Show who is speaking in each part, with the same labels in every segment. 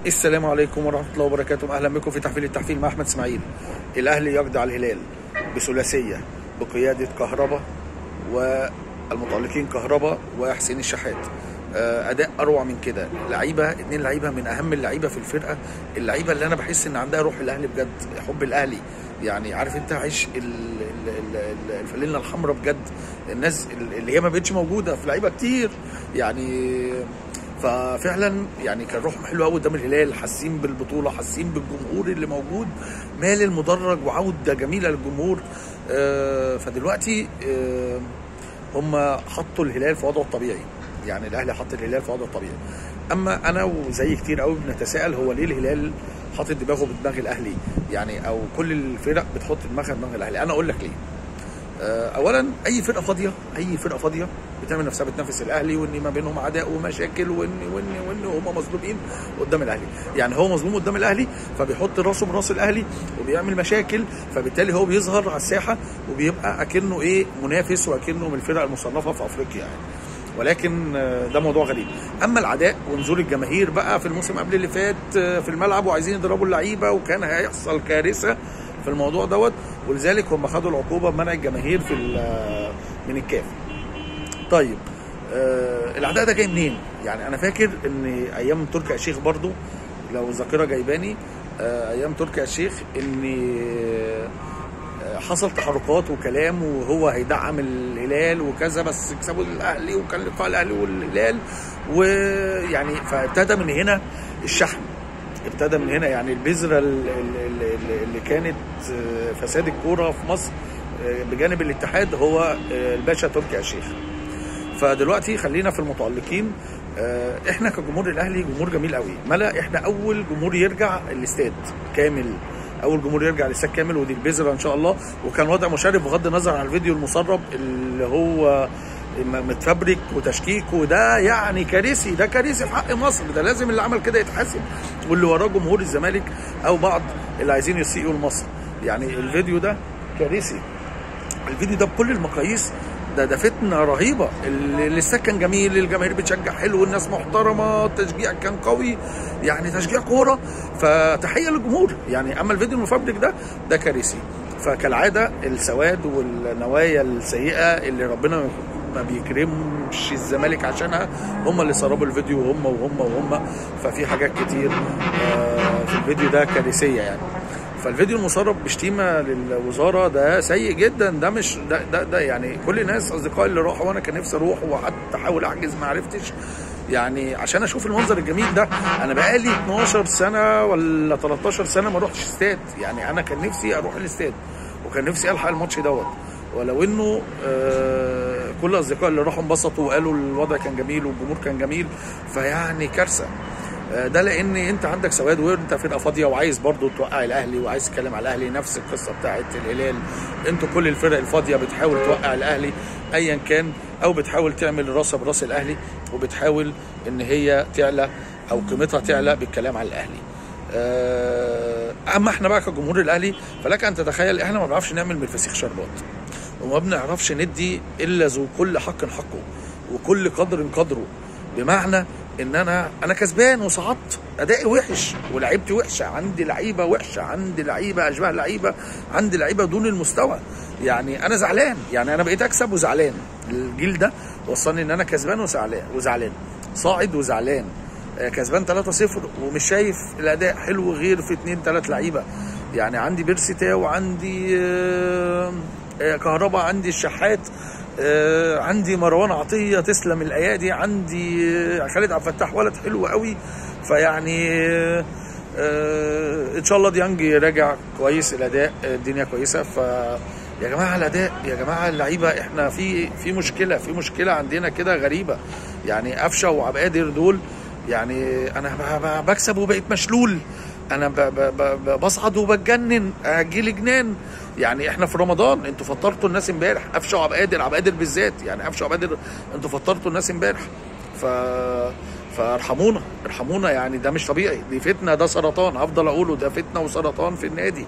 Speaker 1: السلام عليكم ورحمة الله وبركاته. أهلا بكم في تحفيل التحفيل مع أحمد إسماعيل. الأهلي يقضي على الهلال بثلاثية بقيادة كهربا والمتألقين كهربا وحسين الشحات. أداء أروع من كده، لعيبة 2 لعيبة من أهم اللعيبة في الفرقة، اللعيبة اللي أنا بحس إن عندها روح الأهلي بجد، حب الأهلي. يعني عارف أنت عيش الفانيلا الحمراء بجد، الناس اللي هي ما بقتش موجودة في لعيبة كتير يعني. ففعلا يعني كان روحهم حلوه قوي قدام الهلال، حاسين بالبطوله، حاسين بالجمهور اللي موجود مال المدرج وعوده جميله للجمهور. فدلوقتي هم حطوا الهلال في وضعه الطبيعي، يعني الاهلي حط الهلال في وضعه الطبيعي. اما انا وزي كتير قوي بنتساءل هو ليه الهلال حاطط دماغه بدماغ الاهلي، يعني او كل الفرق بتحط دماغها بدماغ الاهلي. انا اقول لك ليه. اولا اي فرقه فاضيه بتعمل نفسها بتنافس الاهلي، وان ما بينهم عداء ومشاكل، وان هم مظلومين قدام الاهلي. يعني هو مظلوم قدام الاهلي فبيحط راسه براس الاهلي وبيعمل مشاكل، فبالتالي هو بيظهر على الساحه وبيبقى اكنه منافس، واكنه من الفرق المصنفه في افريقيا يعني. ولكن ده موضوع غريب. اما العداء ونزول الجماهير بقى في الموسم قبل اللي فات في الملعب وعايزين يضربوا اللعيبه، وكان هيحصل كارثه في الموضوع دوت، ولذلك هم خدوا العقوبه بمنع الجماهير من الكاف. طيب العداء ده جاي منين؟ يعني انا فاكر ان ايام تركي آل الشيخ برضو، لو الذاكره جايباني، ايام تركي آل الشيخ ان حصل تحركات وكلام وهو هيدعم الهلال وكذا، بس كسبوا الاهلي وكان لقاء الاهلي والهلال، ويعني فابتدى من هنا الشحن، ابتدى من هنا يعني البذره اللي كانت فساد الكوره في مصر بجانب الاتحاد هو الباشا تركي آل الشيخ. فدلوقتي خلينا في المتألقين. احنا كجمهور الاهلي جمهور جميل قوي، ملا احنا اول جمهور يرجع الاستاد كامل، اول جمهور يرجع الاستاد كامل، ودي البذره ان شاء الله. وكان وضع مشرف بغض النظر عن الفيديو المسرب اللي هو متفبرك وتشكيك، وده يعني كارثي، ده كارثي في حق مصر، ده لازم اللي عمل كده يتحاسب، واللي وراه جمهور الزمالك او بعض اللي عايزين يسيئوا لمصر. يعني الفيديو ده كارثي، الفيديو ده بكل المقاييس ده فتنه رهيبه. الاستاد كان جميل، الجماهير بتشجع حلو، الناس محترمه، التشجيع كان قوي، يعني تشجيع كوره، فتحيه للجمهور يعني. اما الفيديو المفبرك ده كارثي. فكالعاده السواد والنوايا السيئه اللي ربنا ما بيكرمش الزمالك عشانها هم اللي سربوا الفيديو، وهم ففي حاجات كتير في الفيديو ده كارثيه يعني. فالفيديو المسرب بشتيمه للوزاره ده سيء جدا، ده مش ده يعني كل الناس اصدقائي اللي راحوا، وانا كان نفسي اروح وقعدت احاول احجز ما عرفتش يعني عشان اشوف المنظر الجميل ده. انا بقالي 12 سنه ولا 13 سنه ما روحتش استاد، يعني انا كان نفسي اروح الاستاد وكان نفسي الحق الماتش دوت، ولو انه كل اصدقائي اللي راحوا انبسطوا وقالوا الوضع كان جميل والجمهور كان جميل، فيعني كارثه. ده لان انت عندك سواد وانت فرقه فاضيه وعايز برضو توقع الاهلي وعايز تتكلم على الاهلي، نفس القصه بتاعت الهلال. انتوا كل الفرق الفاضيه بتحاول توقع الاهلي ايا كان، او بتحاول تعمل راسها براس الاهلي، وبتحاول ان هي تعلى او قيمتها تعلى بالكلام على الاهلي. اما احنا بقى كجمهور الاهلي فلك ان تتخيل احنا ما بنعرفش نعمل من الفسيخ شربات، وما بنعرفش ندي الا ذو كل حق حقه وكل قدر قدره. بمعنى ان انا كسبان وصعدت، ادائي وحش ولعيبتي وحشه، عندي لعيبه وحشه، عندي لعيبه اشباه لعيبه، عندي لعيبه دون المستوى. يعني انا زعلان، يعني انا بقيت اكسب وزعلان. الجيل ده وصلني ان انا كسبان وزعلان، صاعد وزعلان، كسبان 3-0 ومش شايف الاداء حلو غير في 2-3 لعيبه. يعني عندي بيرسي تاو، عندي كهربا، عندي الشحات، عندي مروان عطيه تسلم الايادي، عندي خالد عبد الفتاح ولد حلو قوي. فيعني ان شاء الله ديانج راجع كويس، الاداء الدنيا كويسه. يا جماعه الاداء، يا جماعه اللعيبه، احنا في مشكله عندنا كده غريبه. يعني قفشه وعبد القادر دول، يعني انا بكسب وبقيت مشلول، انا بصعد وبتجنن، اجيلي جنان. يعني احنا في رمضان، انتوا فطرتوا الناس امبارح، قفشه وعبد القادر بالذات، يعني قفشه وعبد القادر انتوا فطرتوا الناس امبارح. فارحمونا يعني، ده مش طبيعي، دي فتنه، ده سرطان، افضل اقوله ده فتنه وسرطان في النادي.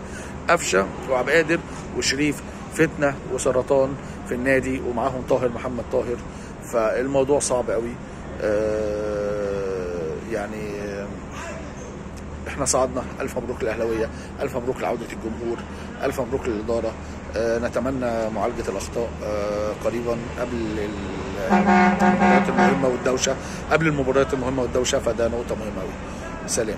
Speaker 1: قفشه وعبد القادر وشريف فتنه وسرطان في النادي، ومعاهم محمد طاهر. فالموضوع صعب قوي يعني. احنا صعدنا. الف مبروك للاهلاويه، الف مبروك لعوده الجمهور، الف مبروك للاداره. نتمنى معالجه الاخطاء قريبا قبل المباريات المهمه والدوشه، فده نقطه مهمه قوي. سلام.